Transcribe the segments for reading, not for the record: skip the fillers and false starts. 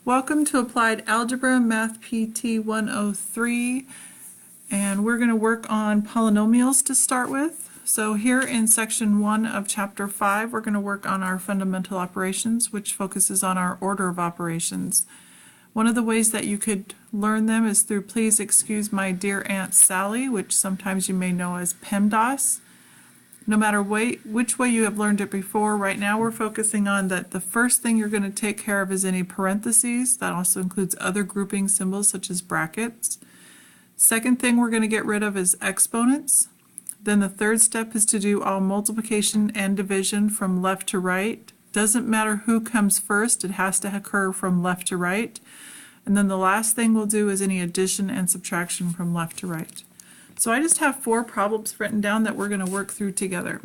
Welcome to Applied Algebra, Math PT 103, and we're going to work on polynomials to start with. So here in section 1 of chapter 5, we're going to work on our fundamental operations, which focuses on our order of operations. One of the ways that you could learn them is through Please Excuse My Dear Aunt Sally, which sometimes you may know as PEMDAS. No matter which way you have learned it before, right now we're focusing on that the first thing you're going to take care of is any parentheses. That also includes other grouping symbols such as brackets. Second thing we're going to get rid of is exponents. Then the third step is to do all multiplication and division from left to right. Doesn't matter who comes first, it has to occur from left to right. And then the last thing we'll do is any addition and subtraction from left to right. So I just have 4 problems written down that we're going to work through together.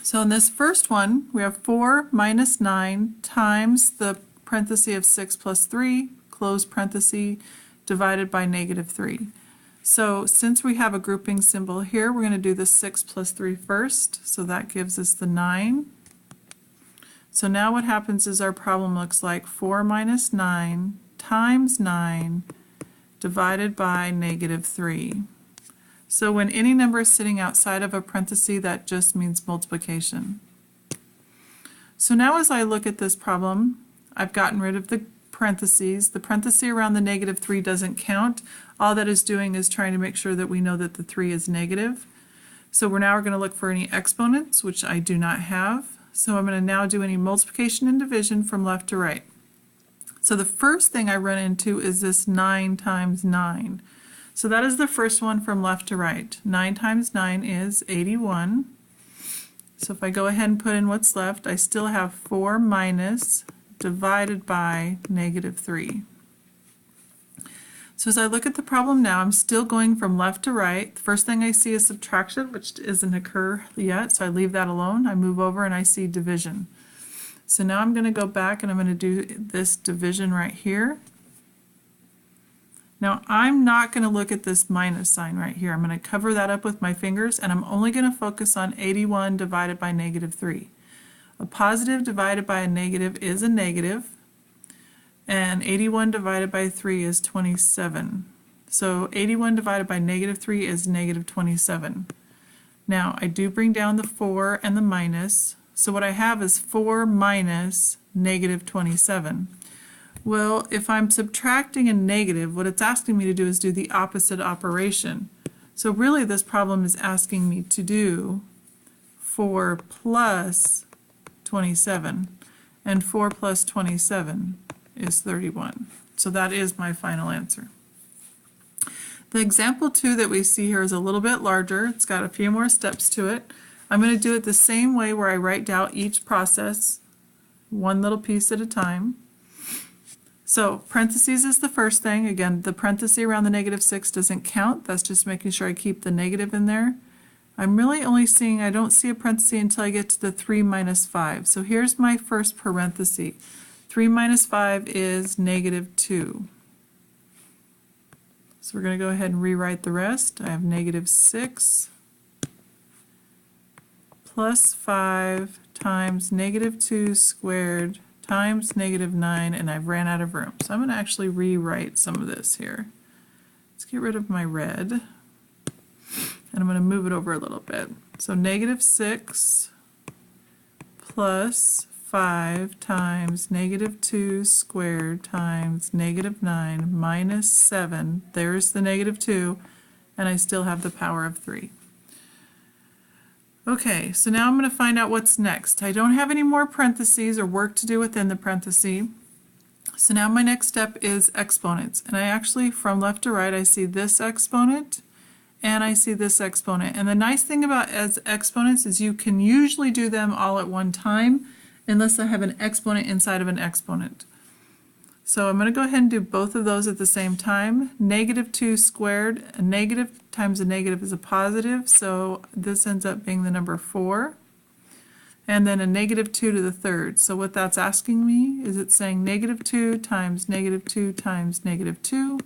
So in this first one, we have 4 minus 9 times the parenthesis of 6 plus 3, close parenthesis, divided by negative 3. So since we have a grouping symbol here, we're going to do the 6 plus 3 first. So that gives us the 9. So now what happens is our problem looks like 4 minus 9 times 9 divided by negative 3. So when any number is sitting outside of a parenthesis, that just means multiplication. So now as I look at this problem, I've gotten rid of the parentheses. The parenthesis around the negative 3 doesn't count. All that is doing is trying to make sure that we know that the 3 is negative. So we're now going to look for any exponents, which I do not have. So I'm going to now do any multiplication and division from left to right. So the first thing I run into is this 9 times 9. So that is the first one from left to right. 9 times 9 is 81. So if I go ahead and put in what's left, I still have 4 minus divided by negative 3. So as I look at the problem now, I'm still going from left to right. The first thing I see is subtraction, which doesn't occur yet, so I leave that alone. I move over and I see division. So now I'm going to go back and I'm going to do this division right here. Now I'm not going to look at this minus sign right here. I'm going to cover that up with my fingers and I'm only going to focus on 81 divided by negative 3. A positive divided by a negative is a negative, and 81 divided by 3 is 27. So 81 divided by negative 3 is negative 27. Now I do bring down the 4 and the minus. So what I have is 4 minus negative 27. Well, if I'm subtracting a negative, what it's asking me to do is do the opposite operation. So really this problem is asking me to do 4 plus 27. And 4 plus 27 is 31. So that is my final answer. The example 2 that we see here is a little bit larger. It's got a few more steps to it. I'm going to do it the same way where I write down each process, one little piece at a time. So parentheses is the first thing. Again, the parenthesis around the negative 6 doesn't count. That's just making sure I keep the negative in there. I'm really only seeing, I don't see a parenthesis until I get to the 3 minus 5. So here's my first parenthesis. 3 minus 5 is negative 2. So we're going to go ahead and rewrite the rest. I have negative 6 plus 5 times negative 2 squared times negative 9, and I've ran out of room. So I'm going to actually rewrite some of this here. Let's get rid of my red, and I'm going to move it over a little bit. So negative 6 plus 5 times negative 2 squared times negative 9 minus 7. There's the negative 2, and I still have the power of 3. Okay, so now I'm going to find out what's next. I don't have any more parentheses or work to do within the parentheses. So now my next step is exponents. And I actually, from left to right, I see this exponent and I see this exponent. And the nice thing about as exponents is you can usually do them all at one time unless I have an exponent inside of an exponent. So I'm going to go ahead and do both of those at the same time. Negative 2 squared, a negative times a negative is a positive, so this ends up being the number 4. And then a negative 2 to the third. So what that's asking me is it's saying negative 2 times negative 2 times negative 2.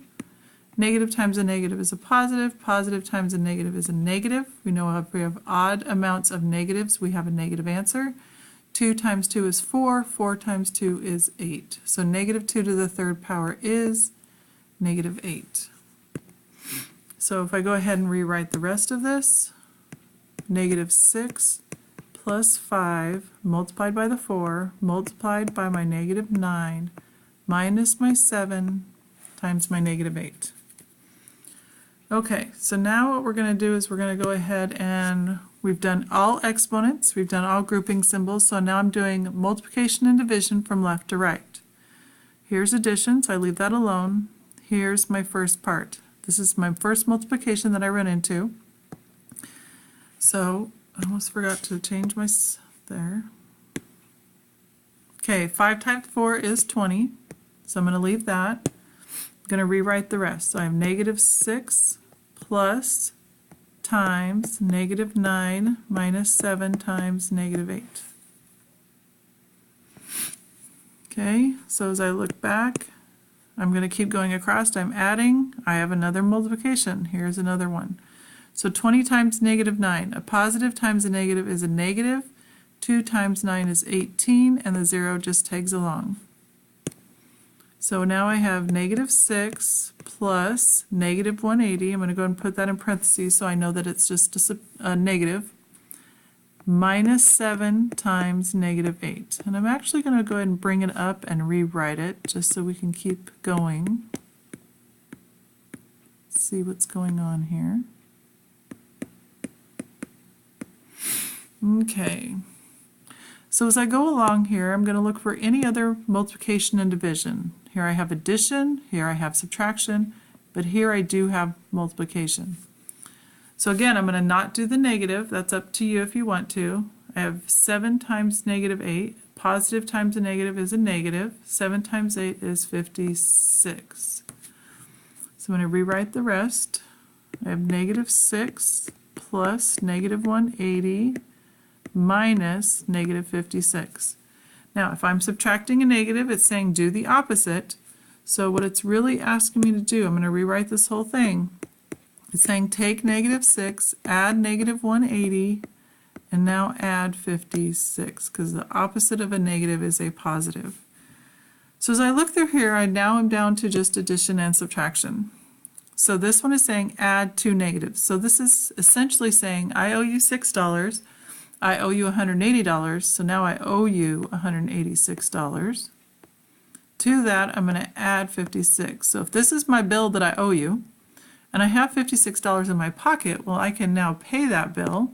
Negative times a negative is a positive. Positive times a negative is a negative. We know if we have odd amounts of negatives, we have a negative answer. 2 times 2 is 4, 4 times 2 is 8. So negative 2 to the third power is negative 8. So if I go ahead and rewrite the rest of this, negative 6 plus 5 multiplied by the 4 multiplied by my negative 9 minus my 7 times my negative 8. Okay, so now what we're going to do is we're going to go ahead and we've done all exponents, we've done all grouping symbols, so now I'm doing multiplication and division from left to right. Here's addition, so I leave that alone. Here's my first part. This is my first multiplication that I run into. So I almost forgot to change my there. Okay, 5 times 4 is 20, so I'm going to leave that. I'm going to rewrite the rest. So I have negative 6 plus times negative 9 minus 7 times negative 8. Okay, so as I look back, I'm going to keep going across. I'm adding. I have another multiplication. Here's another one. So 20 times negative 9. A positive times a negative is a negative. 2 times 9 is 18, and the 0 just tags along. So now I have negative 6 plus negative 180. I'm going to go and put that in parentheses so I know that it's just a negative. Minus 7 times negative 8. And I'm actually going to go ahead and bring it up and rewrite it just so we can keep going. See what's going on here. Okay. So as I go along here, I'm going to look for any other multiplication and division. Here I have addition, here I have subtraction, but here I do have multiplication. So again, I'm going to not do the negative. That's up to you if you want to. I have 7 times negative 8. Positive times a negative is a negative. 7 times 8 is 56. So I'm going to rewrite the rest. I have negative 6 plus negative 180 minus negative 56. Now, if I'm subtracting a negative, it's saying do the opposite. So what it's really asking me to do, I'm going to rewrite this whole thing. It's saying take negative 6, add negative 180, and now add 56, because the opposite of a negative is a positive. So as I look through here, I now am down to just addition and subtraction. So this one is saying add two negatives. So this is essentially saying I owe you $6. I owe you $180, so now I owe you $186. To that, I'm going to add 56. So if this is my bill that I owe you, and I have $56 in my pocket, well, I can now pay that bill.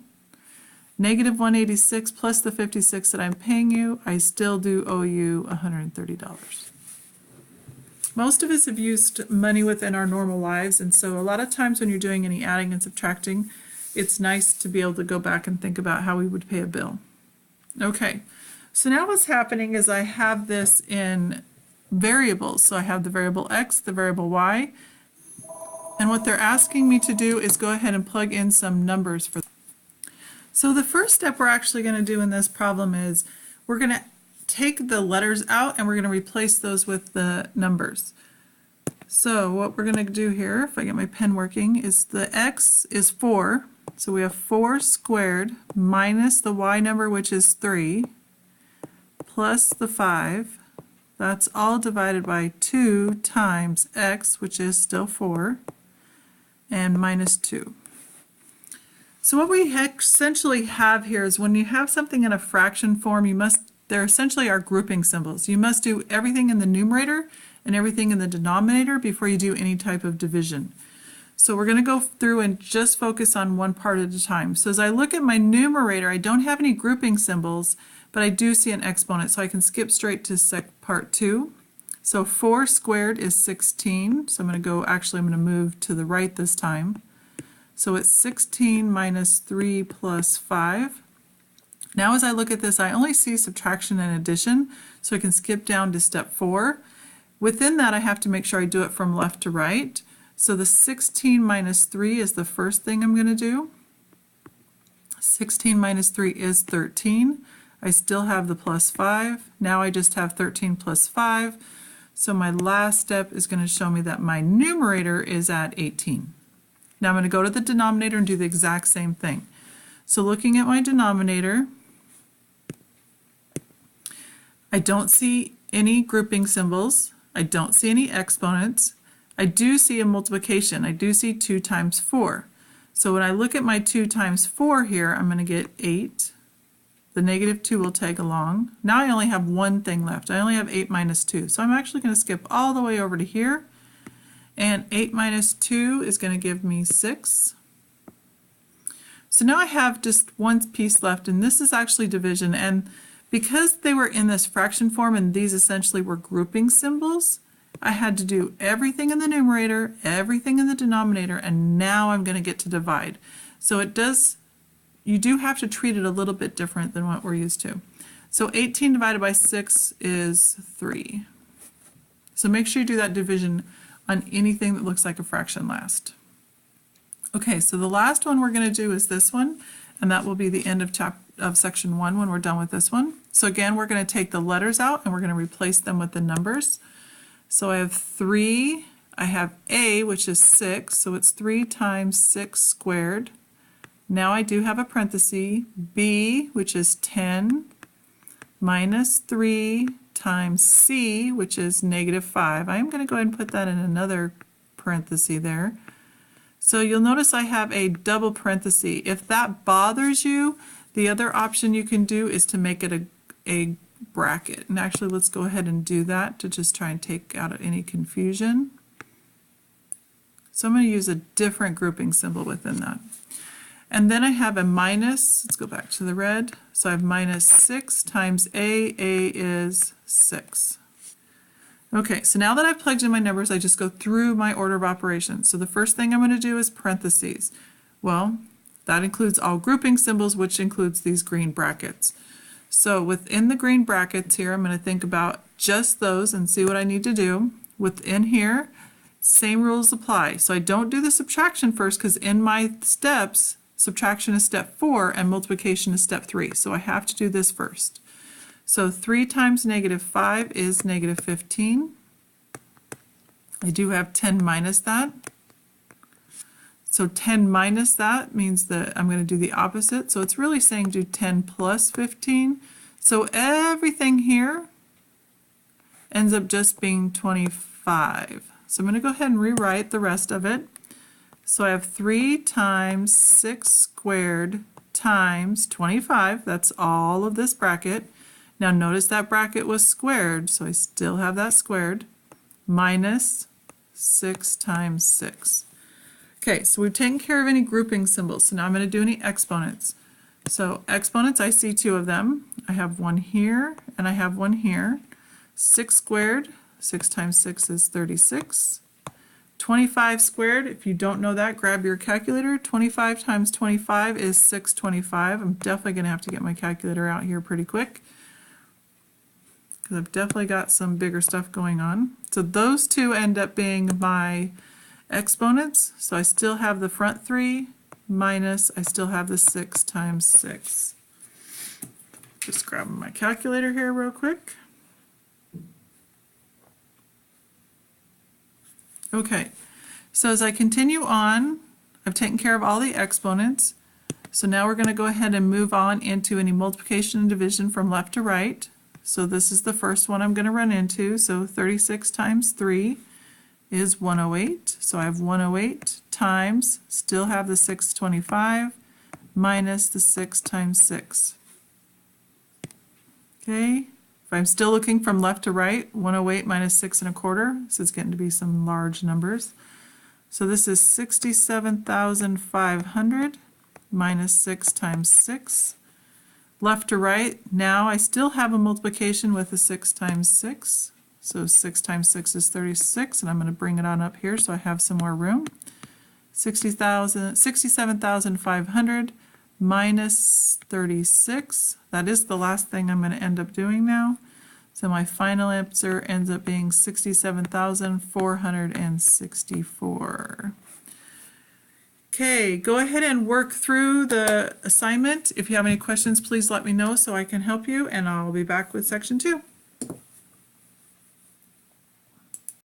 Negative 186 plus the 56 that I'm paying you, I still do owe you $130. Most of us have used money within our normal lives, and so a lot of times when you're doing any adding and subtracting, it's nice to be able to go back and think about how we would pay a bill. Okay, so now what's happening is I have this in variables. So I have the variable x, the variable y, and what they're asking me to do is go ahead and plug in some numbers for them. So the first step we're actually going to do in this problem is we're going to take the letters out and we're going to replace those with the numbers. So what we're going to do here, if I get my pen working, is the x is 4. So we have 4 squared minus the y number, which is 3, plus the 5. That's all divided by 2 times x, which is still 4, and minus 2. So what we essentially have here is when you have something in a fraction form, there essentially are grouping symbols. You must do everything in the numerator and everything in the denominator before you do any type of division. So we're going to go through and just focus on one part at a time. So as I look at my numerator, I don't have any grouping symbols, but I do see an exponent, so I can skip straight to part 2. So 4 squared is 16. So I'm going to move to the right this time. So it's 16 minus 3 plus 5. Now as I look at this, I only see subtraction and addition, so I can skip down to step 4. Within that, I have to make sure I do it from left to right. So the 16 minus 3 is the first thing I'm going to do. 16 minus 3 is 13. I still have the plus 5. Now I just have 13 plus 5. So my last step is going to show me that my numerator is at 18. Now I'm going to go to the denominator and do the exact same thing. So looking at my denominator, I don't see any grouping symbols. I don't see any exponents. I do see a multiplication. I do see 2 times 4. So when I look at my 2 times 4 here, I'm going to get 8. The negative 2 will tag along. Now I only have one thing left. I only have 8 minus 2. So I'm actually going to skip all the way over to here. And 8 minus 2 is going to give me 6. So now I have just one piece left, and this is actually division. And because they were in this fraction form and these essentially were grouping symbols, I had to do everything in the numerator, everything in the denominator, and now I'm going to get to divide. So you do have to treat it a little bit different than what we're used to. So 18 divided by 6 is 3. So make sure you do that division on anything that looks like a fraction last. Okay, so the last one we're going to do is this one, and that will be the end of section 1 when we're done with this one. So again, we're going to take the letters out and we're going to replace them with the numbers. So I have 3, I have A, which is 6, so it's 3 times 6 squared. Now I do have a parenthesis, B, which is 10, minus 3 times C, which is negative 5. I am going to go ahead and put that in another parenthesis there. So you'll notice I have a double parenthesis. If that bothers you, the other option you can do is to make it a bracket. And actually, let's go ahead and do that to just try and take out any confusion. So I'm going to use a different grouping symbol within that. And then I have a minus. Let's go back to the red. So I have minus 6 times A. A is 6. Okay, so now that I've plugged in my numbers, I just go through my order of operations. So the first thing I'm going to do is parentheses. Well, that includes all grouping symbols, which includes these green brackets. So within the green brackets here, I'm going to think about just those and see what I need to do. Within here, same rules apply. So I don't do the subtraction first because in my steps, subtraction is step 4 and multiplication is step 3. So I have to do this first. So 3 times negative 5 is negative 15. I do have 10 minus that. So 10 minus that means that I'm going to do the opposite. So it's really saying do 10 plus 15. So everything here ends up just being 25. So I'm going to go ahead and rewrite the rest of it. So I have 3 times 6 squared times 25. That's all of this bracket. Now notice that bracket was squared, so I still have that squared, minus 6 times 6. Okay, so we've taken care of any grouping symbols. So now I'm going to do any exponents. So exponents, I see 2 of them. I have one here and I have one here. 6 squared, 6 times 6 is 36. 25 squared, if you don't know that, grab your calculator. 25 times 25 is 625. I'm definitely going to have to get my calculator out here pretty quick, because I've definitely got some bigger stuff going on. So those two end up being my exponents. So I still have the front 3 minus, I still have the 6 times 6. Just grabbing my calculator here real quick. Okay, so as I continue on, I've taken care of all the exponents. So now we're going to go ahead and move on into any multiplication and division from left to right. So this is the first one I'm going to run into. So 36 times 3 is 108. So I have 108 times, still have the 625, minus the 6 times 6. Okay, if I'm still looking from left to right, 108 minus 6 1/4. This is getting to be some large numbers. So this is 67,500 minus 6 times 6. Left to right, now I still have a multiplication with a 6 times 6. So 6 times 6 is 36, and I'm going to bring it on up here so I have some more room. 67,500 minus 36. That is the last thing I'm going to end up doing now. So my final answer ends up being 67,464. Okay, go ahead and work through the assignment. If you have any questions, please let me know so I can help you, and I'll be back with section 2.